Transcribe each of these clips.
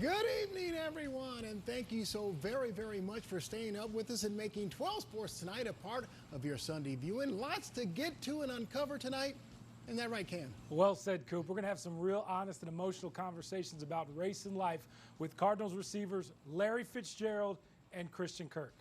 Good evening, everyone, and thank you so very, very much for staying up with us and making 12 Sports tonight a part of your Sunday viewing. Lots to get to and uncover tonight. Isn't that right, Cam? Well said, Coop. We're going to have some real honest and emotional conversations about race and life with Cardinals receivers Larry Fitzgerald and Christian Kirk.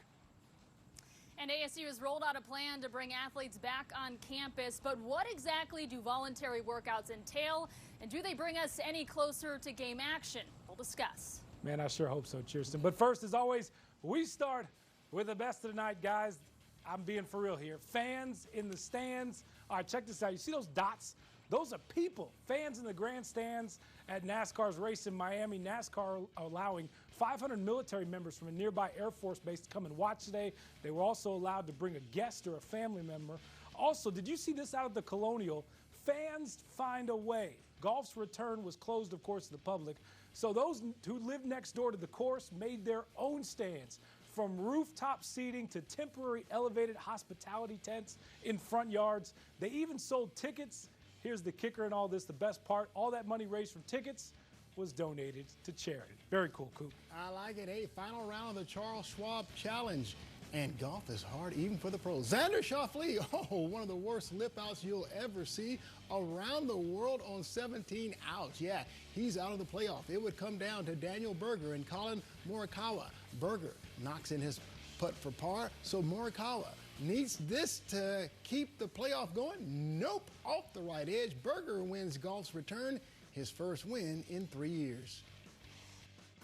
And ASU has rolled out a plan to bring athletes back on campus. But what exactly do voluntary workouts entail? And do they bring us any closer to game action? We'll discuss. Man, I sure hope so, Chierstin. But first, as always, we start with the best of the night, guys. I'm being for real here. Fans in the stands. All right, check this out. You see those dots? Those are people, fans in the grandstands at NASCAR's race in Miami. NASCAR allowing 500 military members from a nearby Air Force base to come and watch today. They were also allowed to bring a guest or a family member. Also, did you see this out of the Colonial? Fans find a way. Golf's return was closed, of course, to the public. So those who live next door to the course made their own stands. From rooftop seating to temporary elevated hospitality tents in front yards. They even sold tickets. Here's the kicker in all this, the best part. All that money raised from tickets was donated to charity. Very cool, Coop. I like it. Hey, final round of the Charles Schwab Challenge. And golf is hard even for the pros. Xander Schauffele, one of the worst lip outs you'll ever see around the world on 17. Ouch. Yeah, he's out of the playoff. It would come down to Daniel Berger and Colin Morikawa. Berger knocks in his putt for par, so Morikawa needs this to keep the playoff going. Nope, off the right edge. Berger wins golf's return, his first win in 3 years.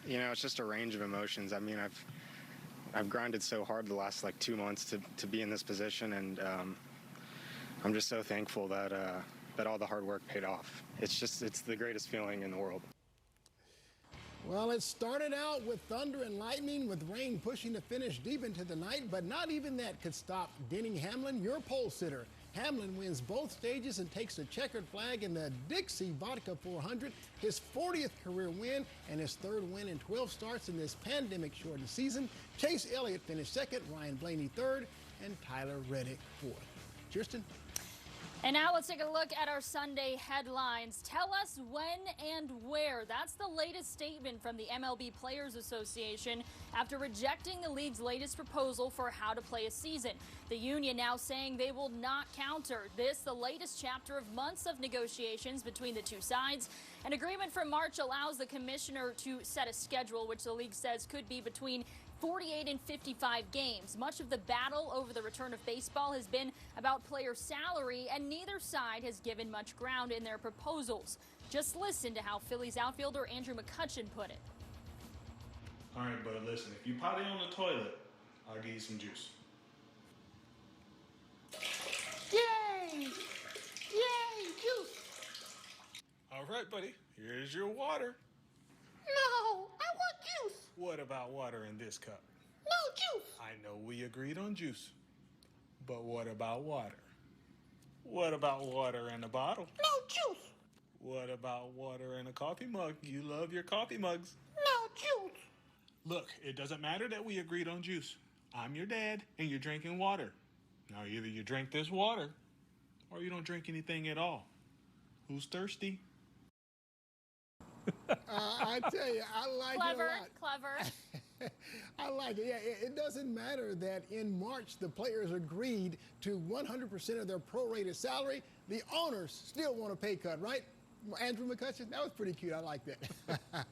You know, it's just a range of emotions. I mean, I've grinded so hard the last 2 months to be in this position, and I'm just so thankful that all the hard work paid off. It's the greatest feeling in the world. Well, it started out with thunder and lightning, with rain pushing the finish deep into the night, but not even that could stop Denny Hamlin, your pole sitter. Hamlin wins both stages and takes the checkered flag in the Dixie Vodka 400, his 40th career win and his third win in 12 starts in this pandemic-shortened season. Chase Elliott finished second, Ryan Blaney third, and Tyler Reddick fourth. Chierstin? And now let's take a look at our Sunday headlines. Tell us when and where. That's the latest statement from the MLB Players Association after rejecting the league's latest proposal for how to play a season. The union now saying they will not counter this, the latest chapter of months of negotiations between the two sides. An agreement from March allows the commissioner to set a schedule, which the league says could be between 48 and 55 games. Much of the battle over the return of baseball has been about player salary, and neither side has given much ground in their proposals. Just listen to how Phillies outfielder Andrew McCutchen put it. All right, but listen, if you potty on the toilet, I'll give you some juice. Yay! Yay, juice! All right, buddy, here's your water. No, I want juice. What about water in this cup? No juice. I know we agreed on juice, but what about water? What about water in a bottle? No juice. What about water in a coffee mug? You love your coffee mugs. No juice. Look, it doesn't matter that we agreed on juice. I'm your dad, and you're drinking water. Now, either you drink this water, or you don't drink anything at all. Who's thirsty? I tell you, I like it a lot. Clever. I like it. Yeah, it doesn't matter that in March the players agreed to 100% of their prorated salary. The owners still want a pay cut, right? Andrew McCutchen, that was pretty cute. I like that.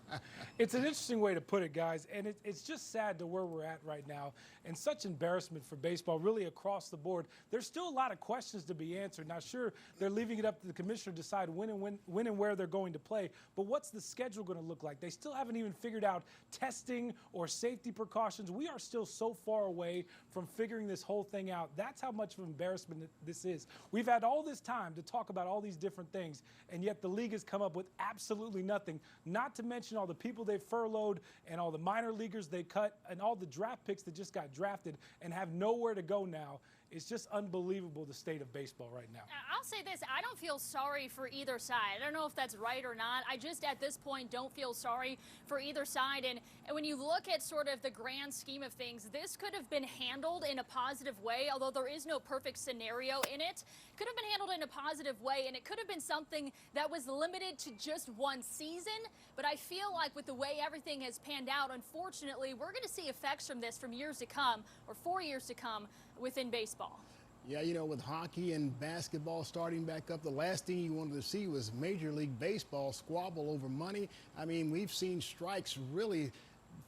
It's an interesting way to put it, guys, and it's just sad to where we're at right now, and such embarrassment for baseball really across the board. There's still a lot of questions to be answered. Now, sure, they're leaving it up to the commissioner to decide when and where they're going to play, but what's the schedule going to look like? They still haven't even figured out testing or safety precautions. We are still so far away from figuring this whole thing out. That's how much of an embarrassment this is. We've had all this time to talk about all these different things, and yet the league has come up with absolutely nothing, not to mention all the people they furloughed and all the minor leaguers they cut and all the draft picks that just got drafted and have nowhere to go now. It's just unbelievable, the state of baseball right now. I'll say this, I don't feel sorry for either side. I don't know if that's right or not. I just, at this point, don't feel sorry for either side. And when you look at sort of the grand scheme of things, this could have been handled in a positive way, although there is no perfect scenario in it. Could have been handled in a positive way, and it could have been something that was limited to just one season. But I feel like with the way everything has panned out, unfortunately, we're going to see effects from this from years to come, or for years to come, within baseball. Yeah, you know, with hockey and basketball starting back up, the last thing you wanted to see was Major League Baseball squabble over money. I mean, we've seen strikes really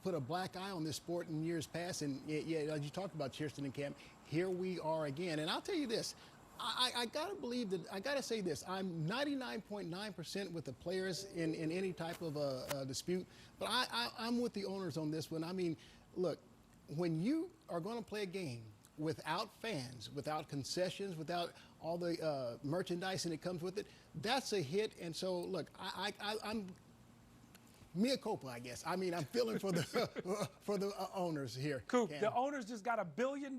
put a black eye on this sport in years past. And yeah, as you talked about, Chierstin and Cam, here we are again. And I'll tell you this, I gotta believe that, I gotta say this, I'm 99.9% with the players in any type of a dispute, but I'm with the owners on this one. I mean, look, when you are gonna play a game without fans, without concessions, without all the merchandise that comes with it, that's a hit. And so, look, I'm mea culpa, I guess. I mean, I'm feeling for the owners here. Coop, Cam. the owners just got $1 billion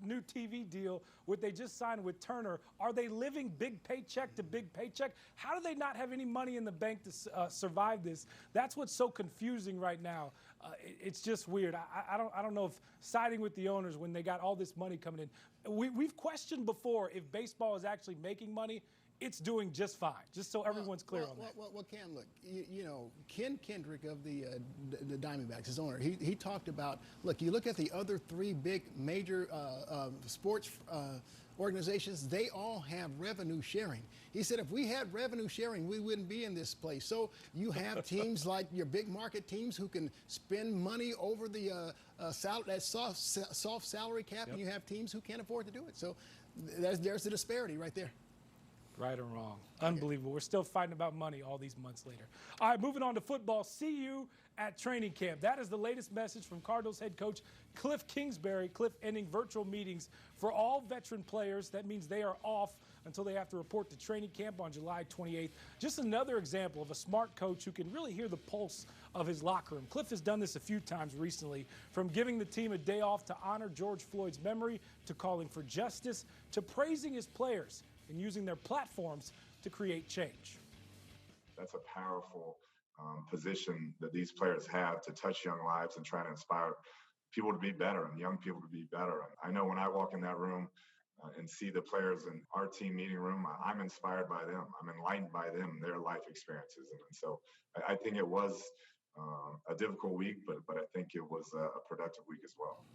new TV deal, what they just signed with Turner. Are they living big paycheck to big paycheck? How do they not have any money in the bank to survive this? That's what's so confusing right now. It's just weird. I don't know if siding with the owners when they got all this money coming in. We've questioned before if baseball is actually making money. It's doing just fine, just so everyone's clear on that. Well, Cam, look, you know, Ken Kendrick of the Diamondbacks, his owner, he talked about, look, you look at the other three big major sports organizations, they all have revenue sharing. He said if we had revenue sharing, we wouldn't be in this place. So you have teams like your big market teams who can spend money over the that soft salary cap, and you have teams who can't afford to do it. So there's the disparity right there. Right or wrong. Unbelievable. We're still fighting about money all these months later. All right, moving on to football. See you at training camp. That is the latest message from Cardinals head coach Kliff Kingsbury. Kliff ending virtual meetings for all veteran players. That means they are off until they have to report to training camp on July 28th. Just another example of a smart coach who can really hear the pulse of his locker room. Kliff has done this a few times recently, from giving the team a day off to honor George Floyd's memory, to calling for justice, to praising his players and using their platforms to create change. That's a powerful position that these players have to touch young lives and try to inspire people to be better and young people to be better. I know when I walk in that room and see the players in our team meeting room, I'm inspired by them. I'm enlightened by them, their life experiences. And so I think it was a difficult week, but I think it was a productive week as well.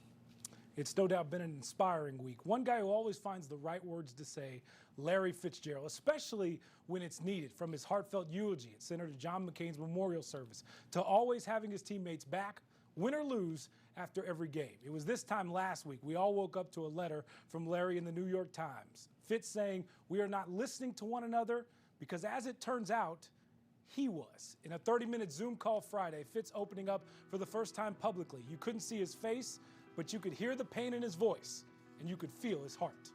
It's no doubt been an inspiring week. One guy who always finds the right words to say, Larry Fitzgerald, especially when it's needed, from his heartfelt eulogy at Senator John McCain's memorial service to always having his teammates back, win or lose, after every game. It was this time last week we all woke up to a letter from Larry in the New York Times. Fitz saying, we are not listening to one another because, as it turns out, he was. In a 30-minute Zoom call Friday, Fitz opening up for the first time publicly. You couldn't see his face, but you could hear the pain in his voice, and you could feel his heart.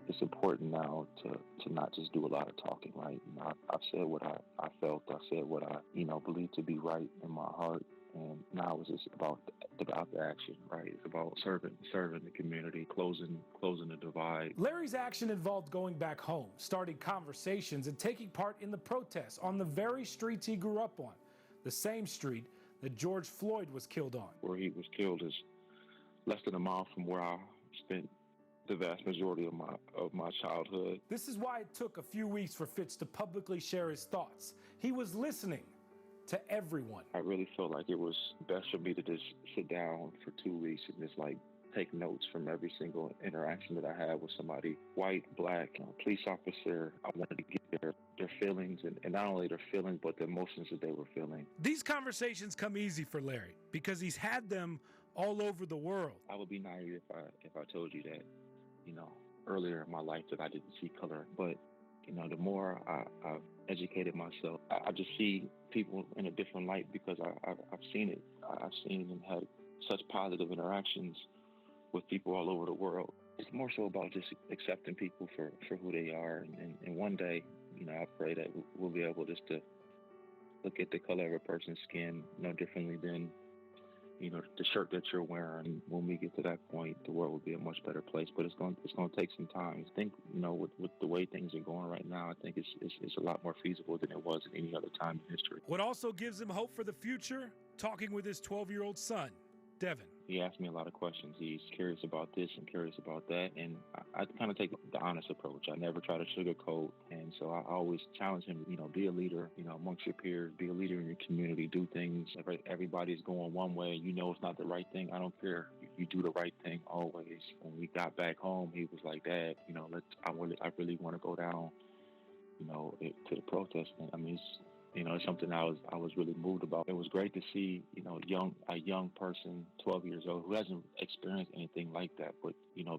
It's important now to not just do a lot of talking, right? You know, I've said what I felt. I said what I, believe to be right in my heart. And now it's just about the action, right? It's about serving the community, closing the divide. Larry's action involved going back home, starting conversations, and taking part in the protests on the very streets he grew up on, the same street that George Floyd was killed on. Where he was killed is less than a mile from where I spent the vast majority of my childhood. This is why it took a few weeks for Fitz to publicly share his thoughts. He was listening to everyone. I really felt like it was best for me to just sit down for 2 weeks and just take notes from every single interaction that I had with somebody, white, black, police officer. I wanted to get their feelings, and not only their feelings, but the emotions that they were feeling. These conversations come easy for Larry because he's had them all over the world. I would be naive if I told you that, earlier in my life that I didn't see color, but the more I've educated myself, I just see people in a different light because I've seen it. I've seen and had such positive interactions with people all over the world. It's more so about just accepting people for who they are. And one day, I pray that we'll be able just to look at the color of a person's skin no differently than, the shirt that you're wearing. When we get to that point, the world will be a much better place. But it's going to take some time. I think, with the way things are going right now, I think it's a lot more feasible than it was at any other time in history. What also gives him hope for the future? Talking with his 12-year-old son, Devin. He asked me a lot of questions. He's curious about this and curious about that. And I kind of take the honest approach. I never try to sugarcoat. And so I always challenge him, be a leader, amongst your peers, be a leader in your community, do things. Everybody's going one way. It's not the right thing. I don't care. You do the right thing always. When we got back home, he was like, Dad, I really want to go down, to the protest. And I mean, it's something I was really moved about. It was great to see, a young person, 12 years old, who hasn't experienced anything like that, but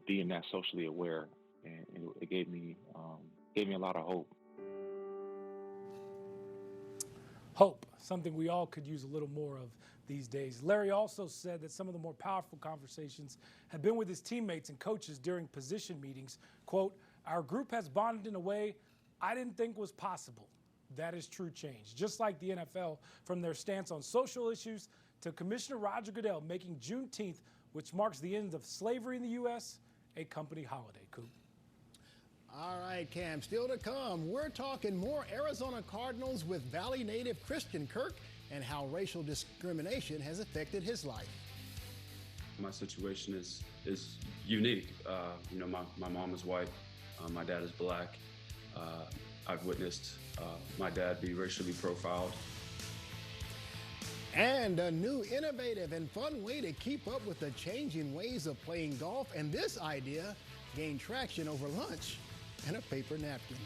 being that socially aware, and it gave me a lot of hope. Hope, something we all could use a little more of these days. Larry also said that some of the more powerful conversations have been with his teammates and coaches during position meetings. Quote, "Our group has bonded in a way I didn't think was possible." That is true change. Just like the NFL, from their stance on social issues to Commissioner Roger Goodell making Juneteenth, which marks the end of slavery in the U.S., a company holiday. Coop. All right, Cam, still to come. We're talking more Arizona Cardinals with Valley native Christian Kirk and how racial discrimination has affected his life. My situation is unique. My mom is white, my dad is black. I've witnessed my dad be racially profiled. And a new innovative and fun way to keep up with the changing ways of playing golf, and this idea gained traction over lunch and a paper napkin.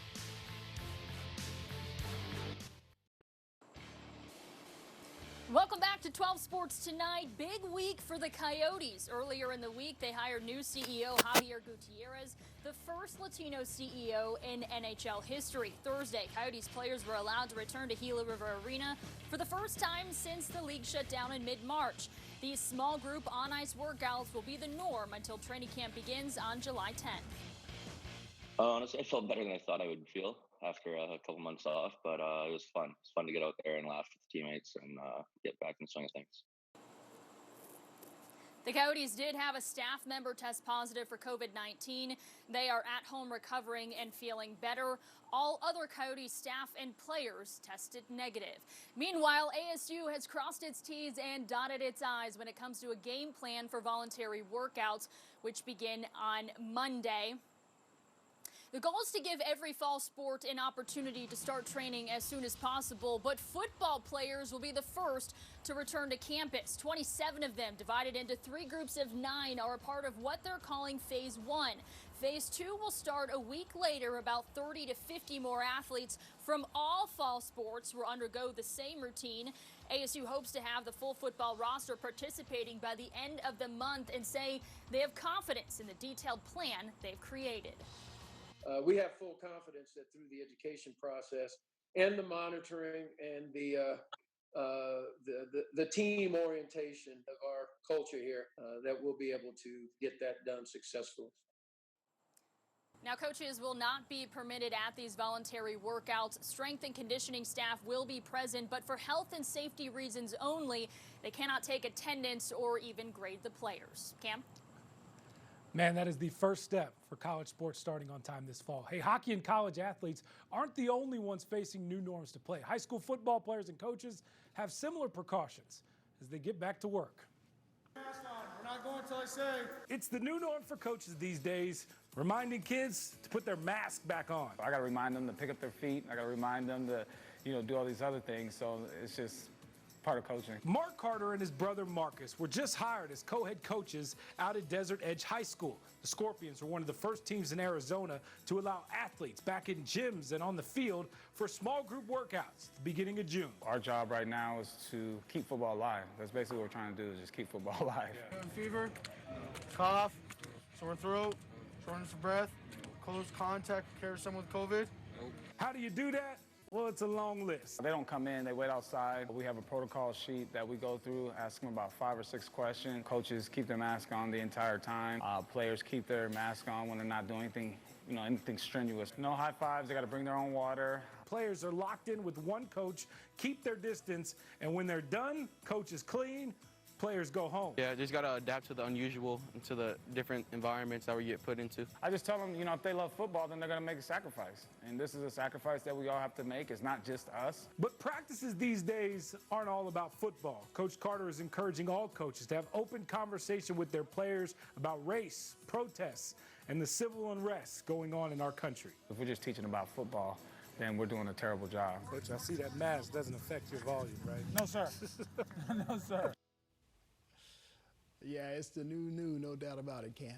Welcome back to 12 Sports Tonight. Big week for the Coyotes. Earlier in the week, they hired new CEO Javier Gutierrez, the first Latino CEO in NHL history. Thursday, Coyotes players were allowed to return to Gila River Arena for the first time since the league shut down in mid-March. These small group on-ice workouts will be the norm until training camp begins on July 10th. Honestly, I felt better than I thought I would feel after a couple months off, but it was fun. It's fun to get out there and laugh with teammates and get back in the swing of things. The Coyotes did have a staff member test positive for COVID-19. They are at home recovering and feeling better. All other Coyotes staff and players tested negative. Meanwhile, ASU has crossed its T's and dotted its I's when it comes to a game plan for voluntary workouts, which begin on Monday. The goal is to give every fall sport an opportunity to start training as soon as possible, but football players will be the first to return to campus. 27 of them, divided into 3 groups of 9, are a part of what they're calling Phase 1. Phase 2 will start a week later. About 30 to 50 more athletes from all fall sports will undergo the same routine. ASU hopes to have the full football roster participating by the end of the month and say they have confidence in the detailed plan they've created. We have full confidence that through the education process and the monitoring and the team orientation of our culture here, that we'll be able to get that done successfully. Now, coaches will not be permitted at these voluntary workouts. Strength and conditioning staff will be present, but for health and safety reasons only, they cannot take attendance or even grade the players. Cam? Man, that is the first step for college sports starting on time this fall. Hey, hockey and college athletes aren't the only ones facing new norms to play. High school football players and coaches have similar precautions as they get back to work. Mask on. We're not going until I say. It's the new norm for coaches these days, reminding kids to put their mask back on. I got to remind them to pick up their feet. I got to remind them to, do all these other things. So it's just part of coaching. Mark Carter and his brother Marcus were just hired as co-head coaches out at Desert Edge High School. The Scorpions were one of the first teams in Arizona to allow athletes back in gyms and on the field for small group workouts at the beginning of June. Our job right now is to keep football alive. That's basically what we're trying to do, is just keep football alive. Yeah. Fever, cough, sore throat, shortness of breath, close contact, carry someone with COVID. How do you do that? Well, it's a long list. They don't come in, they wait outside. We have a protocol sheet that we go through, ask them about 5 or 6 questions. Coaches keep their mask on the entire time. Players keep their mask on when they're not doing anything, anything strenuous. No high fives, they got to bring their own water. Players are locked in with one coach, keep their distance, and when they're done, coach is clean, players go home. Yeah, just got to adapt to the unusual and to the different environments that we get put into. I just tell them, if they love football, then they're going to make a sacrifice. And this is a sacrifice that we all have to make. It's not just us. But practices these days aren't all about football. Coach Carter is encouraging all coaches to have open conversation with their players about race, protests, and the civil unrest going on in our country. If we're just teaching about football, then we're doing a terrible job. Coach, I see that mask doesn't affect your volume, right? No, sir. No, sir. Yeah, it's the new, no doubt about it, Ken.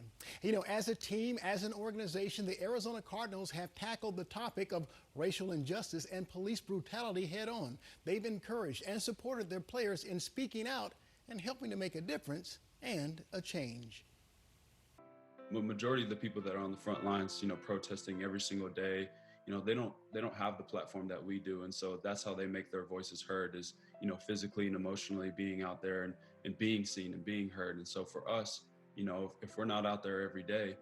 As a team, as an organization, the Arizona Cardinals have tackled the topic of racial injustice and police brutality head on. They've encouraged and supported their players in speaking out and helping to make a difference and a change. The majority of the people that are on the front lines, protesting every single day, they don't have the platform that we do. And so that's how they make their voices heard is, physically and emotionally being out there and being seen and being heard. And so for us, if we're not out there every day,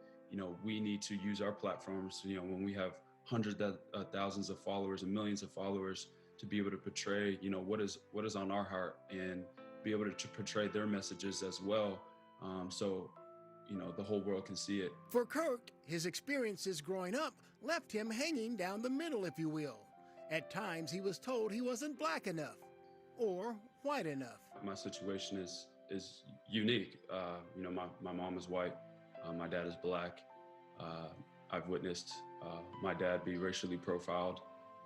we need to use our platforms, when we have hundreds of thousands of followers and millions of followers to be able to portray, what is on our heart and be able to portray their messages as well. So the whole world can see it. For Kirk, his experiences growing up left him hanging down the middle, if you will. At times, he was told he wasn't black enough or white enough. My situation is unique. My mom is white, my dad is black. I've witnessed my dad be racially profiled.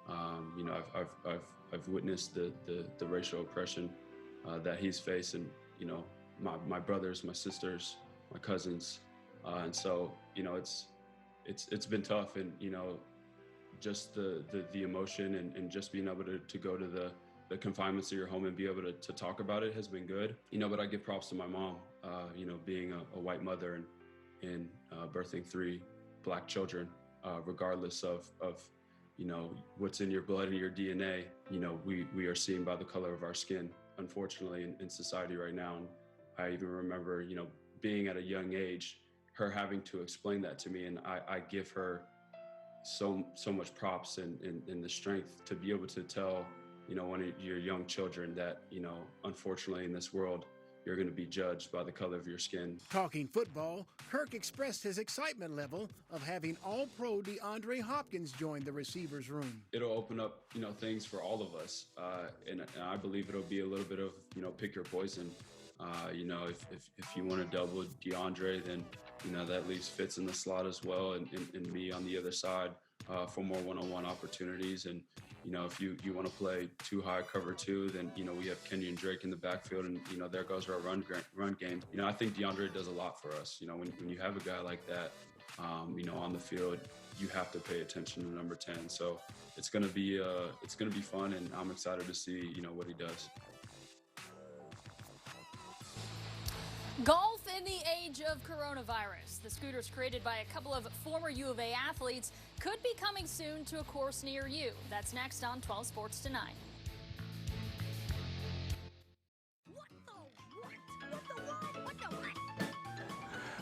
I've witnessed the racial oppression that he's faced, and my brothers, my sisters, my cousins, and so it's been tough, and just the emotion and just being able to go to the confinements of your home and be able to talk about it has been good. But I give props to my mom, being a white mother and birthing 3 black children, regardless of what's in your blood and your DNA. We are seen by the color of our skin, unfortunately, in society right now. And I even remember, being at a young age, her having to explain that to me, and I give her so much props and the strength to be able to tell one of your young children that unfortunately in this world you're going to be judged by the color of your skin. Talking football, Kirk expressed his excitement level of having All-Pro DeAndre Hopkins join the receivers room. It'll open up things for all of us, and I believe it'll be a little bit of pick your poison. If you want to double DeAndre, then that leaves Fitz in the slot as well, and me on the other side for more one-on-one opportunities. And if you want to play 2 high cover 2, then we have Kenyon Drake in the backfield, and there goes our run game. I think DeAndre does a lot for us. When you have a guy like that, on the field, you have to pay attention to number 10. So it's gonna be fun, and I'm excited to see what he does. Golf in the age of coronavirus. The scooters created by a couple of former U of A athletes could be coming soon to a course near you. That's next on 12 Sports Tonight.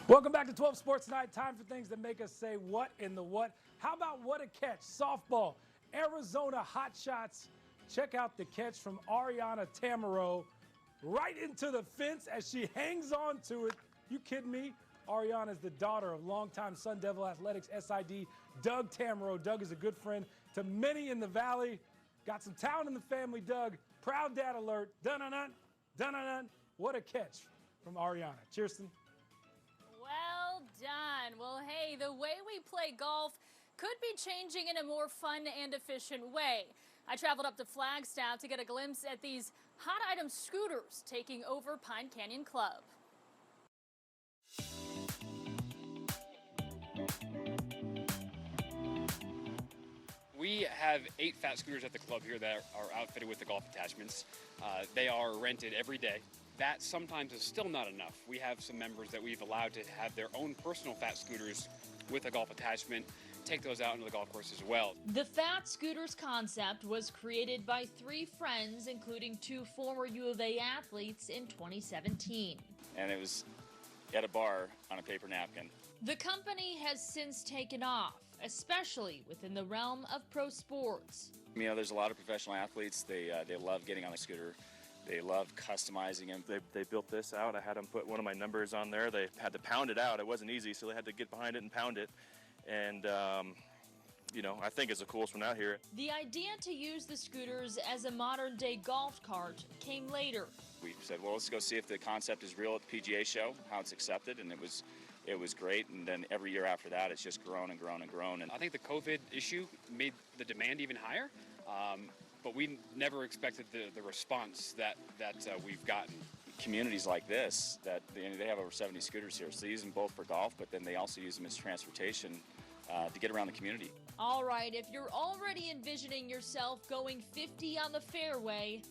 Welcome back to 12 Sports Tonight. Time for things that make us say what in the what. How about what a catch? Softball, Arizona hot shots. Check out the catch from Ariana Tamaro. Right into the fence as she hangs on to it. You kidding me? Ariana is the daughter of longtime Sun Devil Athletics SID Doug Tamaro. Doug is a good friend to many in the Valley. Got some talent in the family, Doug. Proud dad alert. Dun-dun-dun, dun-dun-dun. What a catch from Ariana. Chierstin. Well done. Well, hey, the way we play golf could be changing in a more fun and efficient way. I traveled up to Flagstaff to get a glimpse at these hot item scooters taking over Pine Canyon Club. We have 8 fat scooters at the club here that are outfitted with the golf attachments. They are rented every day. That sometimes is still not enough. We have some members that we've allowed to have their own personal fat scooters with a golf attachment, take those out into the golf course as well. The Fat Scooters concept was created by 3 friends, including 2 former U of A athletes in 2017. And it was at a bar on a paper napkin. The company has since taken off, especially within the realm of pro sports. You know, there's a lot of professional athletes. They love getting on a scooter. They love customizing them. They built this out. I had them put one of my numbers on there. They had to pound it out. It wasn't easy, so they had to get behind it and pound it. And, you know, I think it's the coolest one out here. The idea to use the scooters as a modern-day golf cart came later. We said, well, let's go see if the concept is real at the PGA show, how it's accepted, and it was great. And then every year after that, it's just grown and grown and grown. And I think the COVID issue made the demand even higher, but we never expected the response that we've gotten. Communities like this, that they have over 70 scooters here, so they use them both for golf, but then they also use them as transportation to get around the community. All right, if you're already envisioning yourself going 50 on the fairway,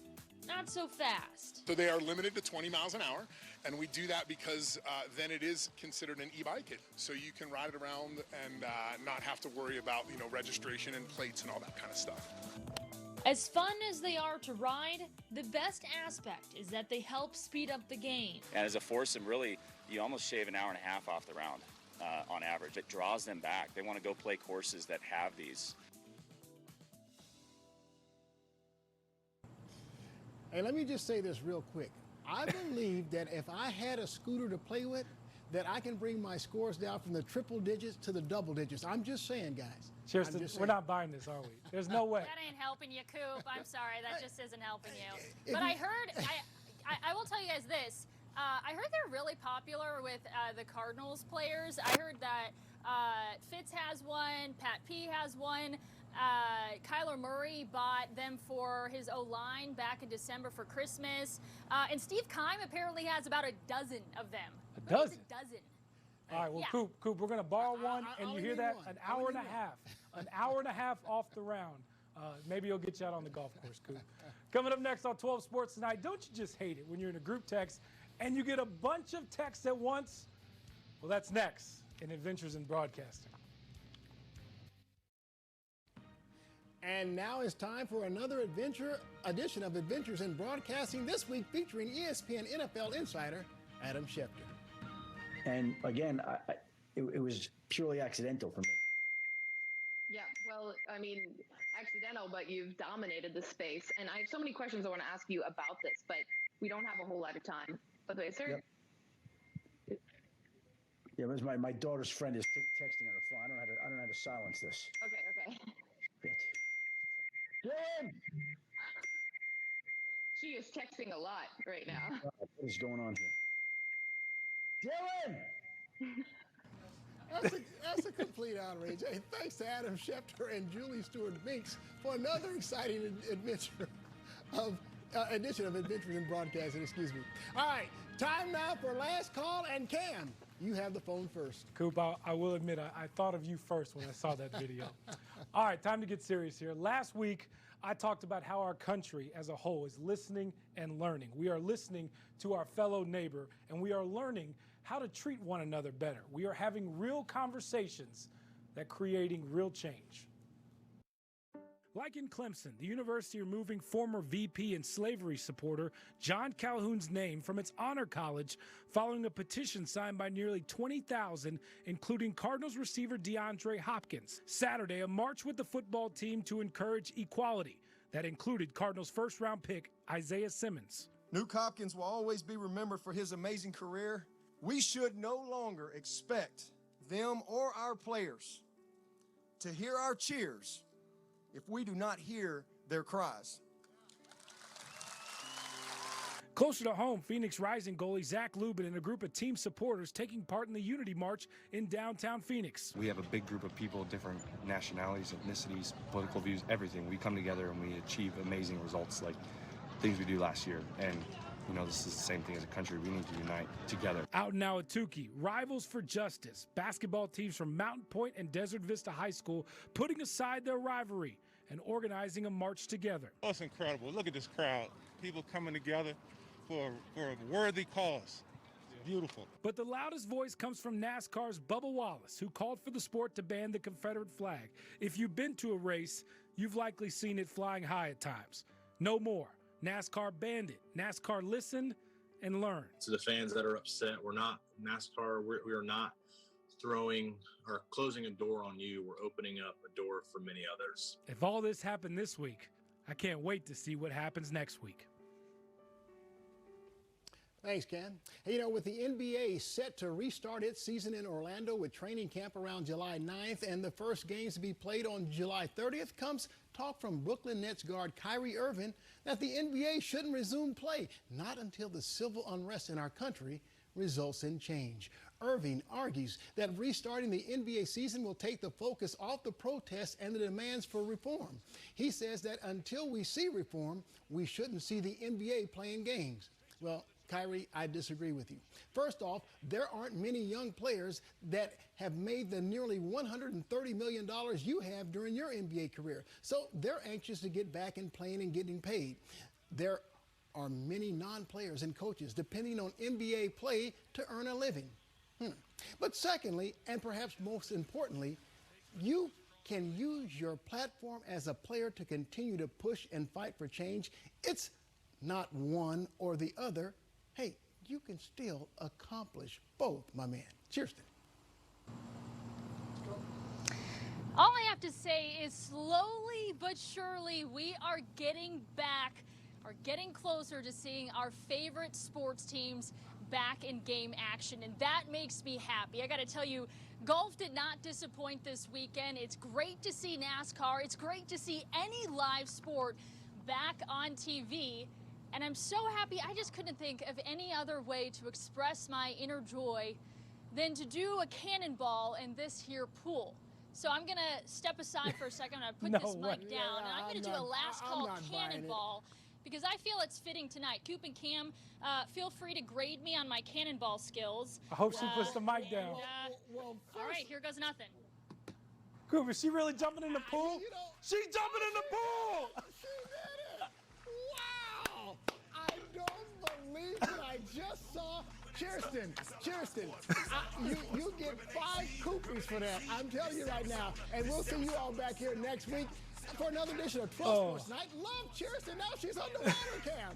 not so fast. So they are limited to 20 miles an hour, and we do that because then it is considered an e-bike. So you can ride it around and not have to worry about, you know, registration and plates and all that kind of stuff. As fun as they are to ride, the best aspect is that they help speed up the game. And as a foursome, really, you almost shave an hour and a half off the round on average. It draws them back. They want to go play courses that have these. Hey, let me just say this real quick. I believe that if I had a scooter to play with, that I can bring my scores down from the triple digits to the double digits. I'm just saying, guys. Chierstin, we're not buying this, are we? There's no way. That ain't helping you, Coop. I'm sorry. That just isn't helping you. But I heard, I will tell you guys this. I heard they're really popular with the Cardinals players. I heard that Fitz has one, Pat P has one. Kyler Murray bought them for his O-line back in December for Christmas. And Steve Keim apparently has about a dozen of them. A dozen? A dozen. All right, well, Yeah. Coop, we're going to borrow one, and you hear that? one. An hour and a half. An hour and a half off the round. Maybe you'll get you out on the golf course, Coop. Coming up next on 12 Sports Tonight, don't you just hate it when you're in a group text and you get a bunch of texts at once? Well, that's next in Adventures in Broadcasting. And now it's time for another edition of Adventures in Broadcasting, this week featuring ESPN NFL insider Adam Schefter. And again, it was purely accidental for me. Yeah, well, I mean, accidental, but you've dominated the space. And I have so many questions I want to ask you about this, but we don't have a whole lot of time. By the way, sir? Yep. Yeah, it was my daughter's friend is texting on her phone. I don't know how to silence this. Okay. Dylan! She is texting a lot right now. What is going on here? Dylan! That's a complete outrage. Hey, thanks to Adam Schefter and Julie Stewart-Binks for another exciting edition of Adventures in Broadcasting. Excuse me. All right, time now for last call, and Cam, you have the phone first. Coop, I will admit, I thought of you first when I saw that video. All right, time to get serious here. Last week, I talked about how our country as a whole is listening and learning. We are listening to our fellow neighbor, and we are learning how to treat one another better. We are having real conversations that are creating real change. Like in Clemson, the university removing former VP and slavery supporter John Calhoun's name from its honor college following a petition signed by nearly 20,000, including Cardinals receiver DeAndre Hopkins. Saturday, a march with the football team to encourage equality that included Cardinals first-round pick Isaiah Simmons. Nuke Hopkins will always be remembered for his amazing career. We should no longer expect them or our players to hear our cheers if we do not hear their cries. Closer to home, Phoenix Rising goalie Zach Lubin and a group of team supporters taking part in the Unity March in downtown Phoenix. We have a big group of people, different nationalities, ethnicities, political views, everything. We come together and we achieve amazing results like things we do last year. And you know, this is the same thing as a country. We need to unite together. Out in Ahwatukee, Rivals for Justice, basketball teams from Mountain Point and Desert Vista High School putting aside their rivalry and organizing a march together. Oh, it's incredible. Look at this crowd. People coming together for a worthy cause. It's beautiful. But the loudest voice comes from NASCAR's Bubba Wallace, who called for the sport to ban the Confederate flag. If you've been to a race, you've likely seen it flying high at times. No more. NASCAR banned it. NASCAR listened and learned. To the fans that are upset, we're not NASCAR. We are not throwing or closing a door on you, we're opening up a door for many others. If all this happened this week, I can't wait to see what happens next week. Thanks, Ken. Hey, with the NBA set to restart its season in Orlando with training camp around July 9th and the first games to be played on July 30th, comes talk from Brooklyn Nets guard Kyrie Irving that the NBA shouldn't resume play, not until the civil unrest in our country results in change. Irving argues that restarting the NBA season will take the focus off the protests and the demands for reform. He says that until we see reform, we shouldn't see the NBA playing games. Well, Kyrie, I disagree with you. First off, there aren't many young players that have made the nearly $130 million you have during your NBA career. So they're anxious to get back and playing and getting paid. There are many non-players and coaches depending on NBA play to earn a living. But secondly, and perhaps most importantly, you can use your platform as a player to continue to push and fight for change. It's not one or the other. Hey, you can still accomplish both, my man. Chierstin. All I have to say is slowly but surely we are getting back, or getting closer to seeing our favorite sports teams back in game action, and that makes me happy. I got to tell you, golf did not disappoint this weekend. It's great to see NASCAR. It's great to see any live sport back on TV. And I'm so happy. I just couldn't think of any other way to express my inner joy than to do a cannonball in this here pool. So I'm going to step aside for a second. I'm going to put this mic down, and I'm going to do a last call cannonball because I feel it's fitting tonight. Coop and Cam, feel free to grade me on my cannonball skills. I hope she puts the mic down. All right, here goes nothing. Coop, is she really jumping in the pool? She's jumping in the pool! Wow! I don't believe what I just saw. Chierstin, you get 5 Coopies for that. I'm telling you right now. And we'll see you all back here next week for another edition of 12 Sports Night. Love Chierstin. Now she's underwater, Cam.